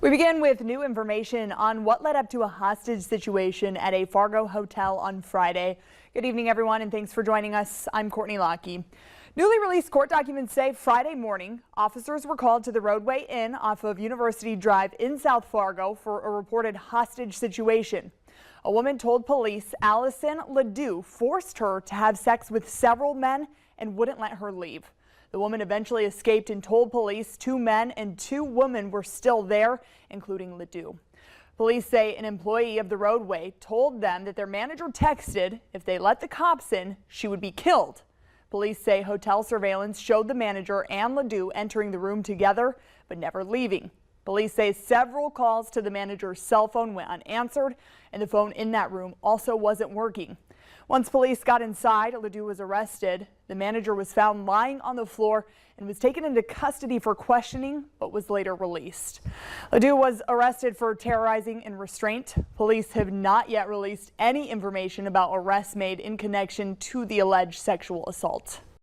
We begin with new information on what led up to a hostage situation at a Fargo hotel on Friday. Good evening, everyone, and thanks for joining us. I'm Courtney Lockey. Newly released court documents say Friday morning, officers were called to the Roadway Inn off of University Drive in South Fargo for a reported hostage situation. A woman told police Allison Ledoux forced her to have sex with several men and wouldn't let her leave. The woman eventually escaped and told police 2 men and 2 women were still there, including Ledoux. Police say an employee of the Roadway told them that their manager texted if they let the cops in, she would be killed. Police say hotel surveillance showed the manager and Ledoux entering the room together, but never leaving. Police say several calls to the manager's cell phone went unanswered, and the phone in that room also wasn't working. Once police got inside, Ledoux was arrested. The manager was found lying on the floor and was taken into custody for questioning, but was later released. Ledoux was arrested for terrorizing and restraint. Police have not yet released any information about arrests made in connection to the alleged sexual assault.